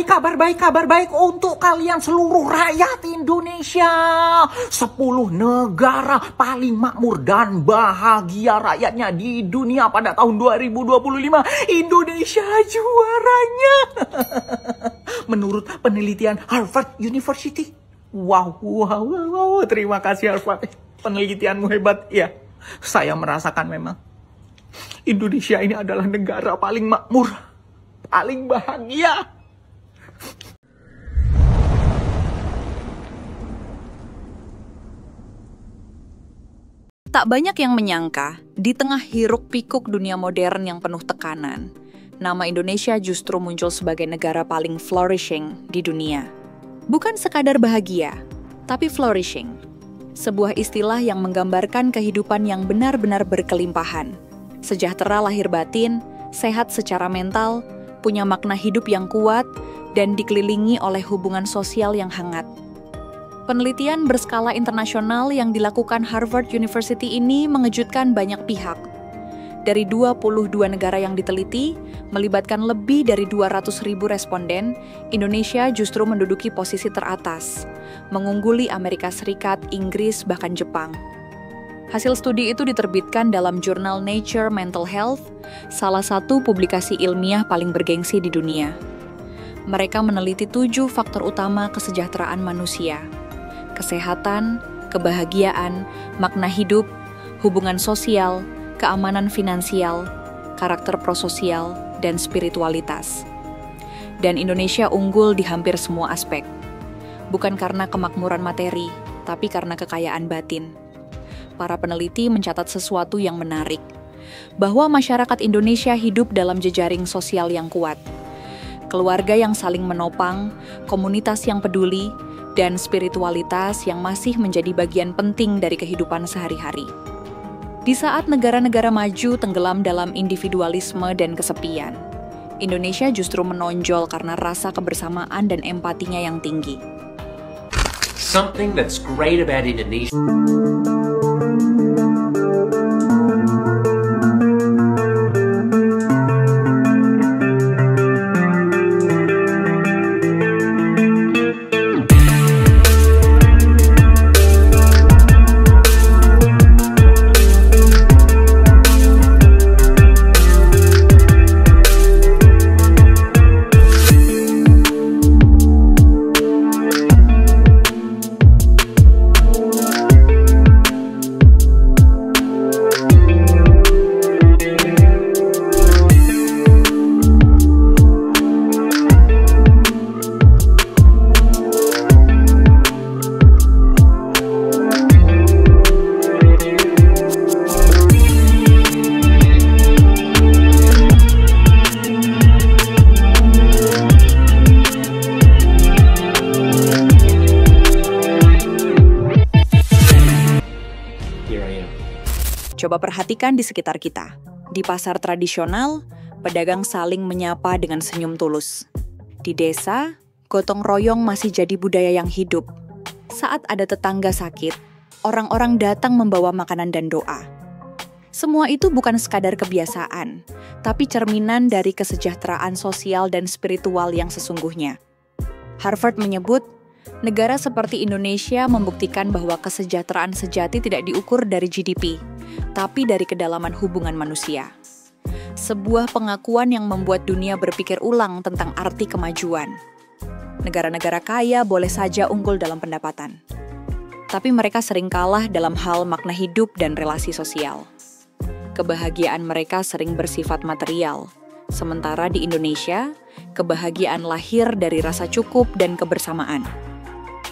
kabar baik untuk kalian seluruh rakyat Indonesia. 10 negara paling makmur dan bahagia rakyatnya di dunia pada tahun 2025. Indonesia juaranya. Menurut penelitian Harvard University. Wow. Terima kasih Harvard. Penelitianmu hebat. Ya, saya merasakan memang Indonesia ini adalah negara paling makmur, paling bahagia. Tak banyak yang menyangka, di tengah hiruk-pikuk dunia modern yang penuh tekanan, nama Indonesia justru muncul sebagai negara paling flourishing di dunia. Bukan sekadar bahagia, tapi flourishing. Sebuah istilah yang menggambarkan kehidupan yang benar-benar berkelimpahan. Sejahtera lahir batin, sehat secara mental, punya makna hidup yang kuat, dan dikelilingi oleh hubungan sosial yang hangat. Penelitian berskala internasional yang dilakukan Harvard University ini mengejutkan banyak pihak. Dari 22 negara yang diteliti, melibatkan lebih dari 200.000 responden, Indonesia justru menduduki posisi teratas, mengungguli Amerika Serikat, Inggris, bahkan Jepang. Hasil studi itu diterbitkan dalam jurnal Nature Mental Health, salah satu publikasi ilmiah paling bergengsi di dunia. Mereka meneliti 7 faktor utama kesejahteraan manusia: kesehatan, kebahagiaan, makna hidup, hubungan sosial, keamanan finansial, karakter prososial, dan spiritualitas. Dan Indonesia unggul di hampir semua aspek. Bukan karena kemakmuran materi, tapi karena kekayaan batin. Para peneliti mencatat sesuatu yang menarik, bahwa masyarakat Indonesia hidup dalam jejaring sosial yang kuat. Keluarga yang saling menopang, komunitas yang peduli, dan spiritualitas yang masih menjadi bagian penting dari kehidupan sehari-hari. Di saat negara-negara maju tenggelam dalam individualisme dan kesepian, Indonesia justru menonjol karena rasa kebersamaan dan empatinya yang tinggi. Something that's great about Indonesia. Coba perhatikan di sekitar kita. Di pasar tradisional, pedagang saling menyapa dengan senyum tulus. Di desa, gotong royong masih jadi budaya yang hidup. Saat ada tetangga sakit, orang-orang datang membawa makanan dan doa. Semua itu bukan sekadar kebiasaan, tapi cerminan dari kesejahteraan sosial dan spiritual yang sesungguhnya. Harvard menyebut, negara seperti Indonesia membuktikan bahwa kesejahteraan sejati tidak diukur dari GDP, tapi dari kedalaman hubungan manusia. Sebuah pengakuan yang membuat dunia berpikir ulang tentang arti kemajuan. Negara-negara kaya boleh saja unggul dalam pendapatan, tapi mereka sering kalah dalam hal makna hidup dan relasi sosial. Kebahagiaan mereka sering bersifat material, sementara di Indonesia, kebahagiaan lahir dari rasa cukup dan kebersamaan.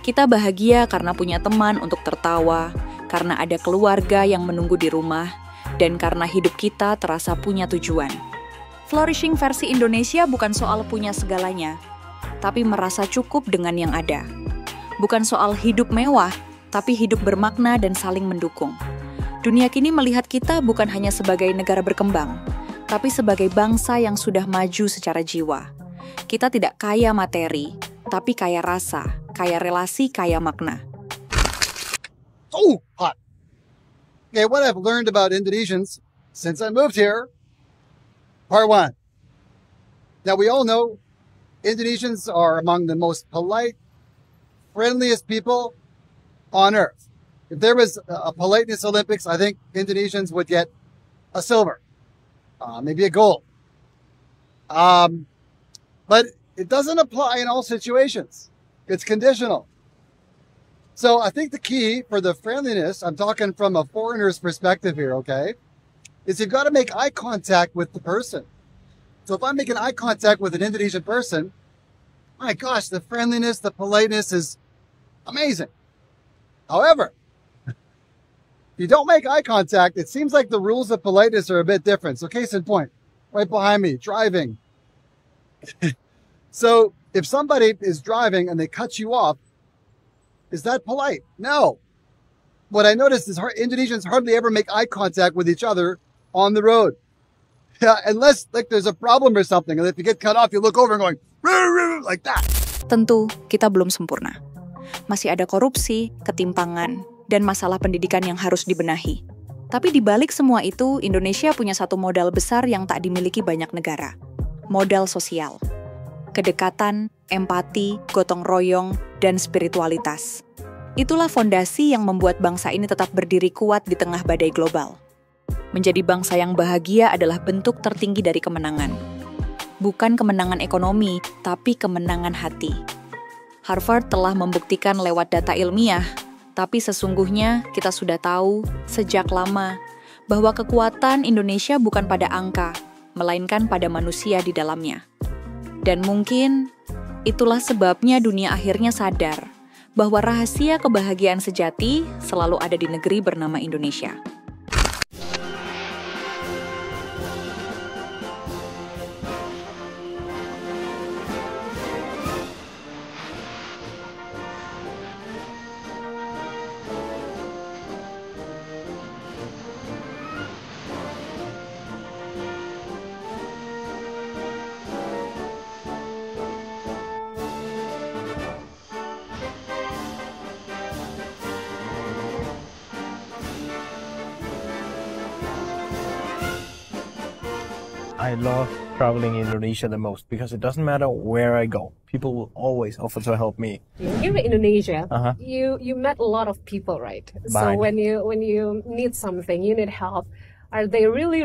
Kita bahagia karena punya teman untuk tertawa, karena ada keluarga yang menunggu di rumah, dan karena hidup kita terasa punya tujuan. Flourishing versi Indonesia bukan soal punya segalanya, tapi merasa cukup dengan yang ada. Bukan soal hidup mewah, tapi hidup bermakna dan saling mendukung. Dunia kini melihat kita bukan hanya sebagai negara berkembang, tapi sebagai bangsa yang sudah maju secara jiwa. Kita tidak kaya materi, tapi kaya rasa, kaya relasi, kaya makna. Oh, hot. Okay, what I've learned about Indonesians since I moved here. Part one. Now we all know Indonesians are among the most polite, friendliest people on earth. If there was a politeness Olympics, I think Indonesians would get a silver, maybe a gold. But it doesn't apply in all situations. It's conditional. So I think the key for the friendliness, I'm talking from a foreigner's perspective here, okay, is you've got to make eye contact with the person. So if I'm making eye contact with an Indonesian person, my gosh, the friendliness, the politeness is amazing. However, if you don't make eye contact, it seems like the rules of politeness are a bit different. So case in point, right behind me, driving. So if somebody is driving and they cut you off, is that polite? No. What I noticed is Indonesians hardly ever make eye contact with each other on the road. Yeah, unless like there's a problem or something. And if you get cut off, you look over and going, like that. Tentu, kita belum sempurna. Masih ada korupsi, ketimpangan, dan masalah pendidikan yang harus dibenahi. Tapi di balik semua itu, Indonesia punya satu modal besar yang tak dimiliki banyak negara. Modal sosial. Kedekatan, empati, gotong royong, dan spiritualitas. Itulah fondasi yang membuat bangsa ini tetap berdiri kuat di tengah badai global. Menjadi bangsa yang bahagia adalah bentuk tertinggi dari kemenangan. Bukan kemenangan ekonomi, tapi kemenangan hati. Harvard telah membuktikan lewat data ilmiah, tapi sesungguhnya kita sudah tahu sejak lama bahwa kekuatan Indonesia bukan pada angka, melainkan pada manusia di dalamnya. Dan mungkin itulah sebabnya dunia akhirnya sadar bahwa rahasia kebahagiaan sejati selalu ada di negeri bernama Indonesia. I love traveling in Indonesia the most because it doesn't matter where I go. People will always offer to help me. Here in Indonesia, you met a lot of people, right? So when you need something, you need help, are they really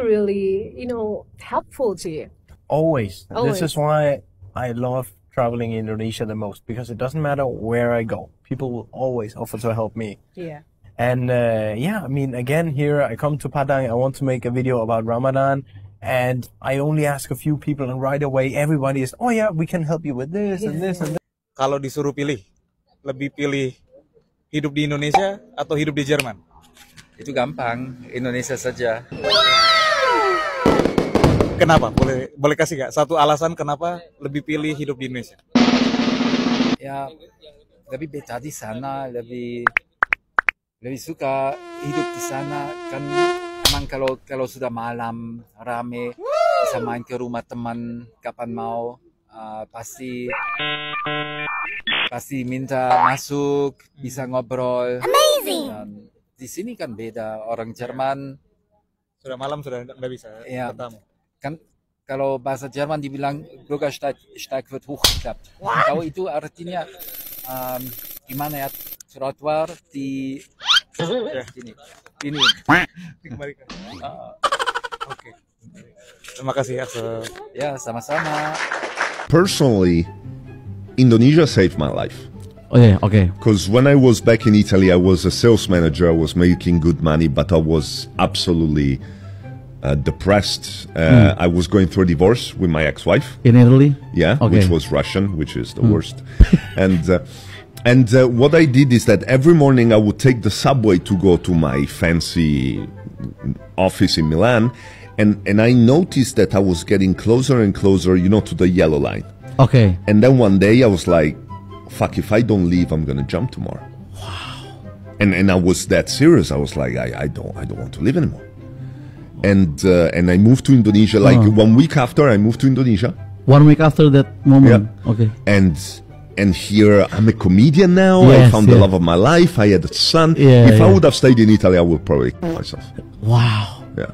helpful to you? Always. This is why I love traveling in Indonesia the most because it doesn't matter where I go. People will always offer to help me. Yeah. And I mean, again, here I come to Padang, I want to make a video about Ramadan. And I only ask a few people and right away everybody is, oh yeah, we can help you with this and this and this. Kalau disuruh pilih, lebih pilih hidup di Indonesia atau hidup di Jerman? Itu gampang, Indonesia saja. Kenapa? Boleh kasih nggak satu alasan kenapa lebih pilih hidup di Indonesia? Ya, lebih beta di sana, lebih suka hidup di sana kan. Emang kalau sudah malam rame bisa main ke rumah teman kapan mau, pasti minta masuk, bisa ngobrol. Amazing. Dan di sini kan beda, orang Jerman sudah malam sudah nggak bisa ketemu. Kan kalau bahasa Jerman dibilang Bürgersteig wird hochgeklappt. Tahu itu artinya gimana ya, trotoar di ini. Dikembalikan. Oke. Terima kasih ya. Ya, sama-sama. Personally, Indonesia saved my life. Oh yeah, okay. Because when I was back in Italy, I was a sales manager. I was making good money, but I was absolutely depressed. I was going through a divorce with my ex-wife. In Italy? Yeah, okay. Which was Russian, which is the worst. And what I did is that every morning I would take the subway to go to my fancy office in Milan. And I noticed that I was getting closer and closer, to the yellow line. Okay. And then one day I was like, fuck, if I don't leave, I'm going to jump tomorrow. Wow. And I was that serious. I was like, I don't want to live anymore. And I moved to Indonesia. Like 1 week after, I moved to Indonesia. 1 week after that moment? Yeah. Okay. And here I'm a comedian now. Yes, I found the love of my life. I had a son. Yeah, if I would have stayed in Italy, I would probably kill myself. Wow. Yeah.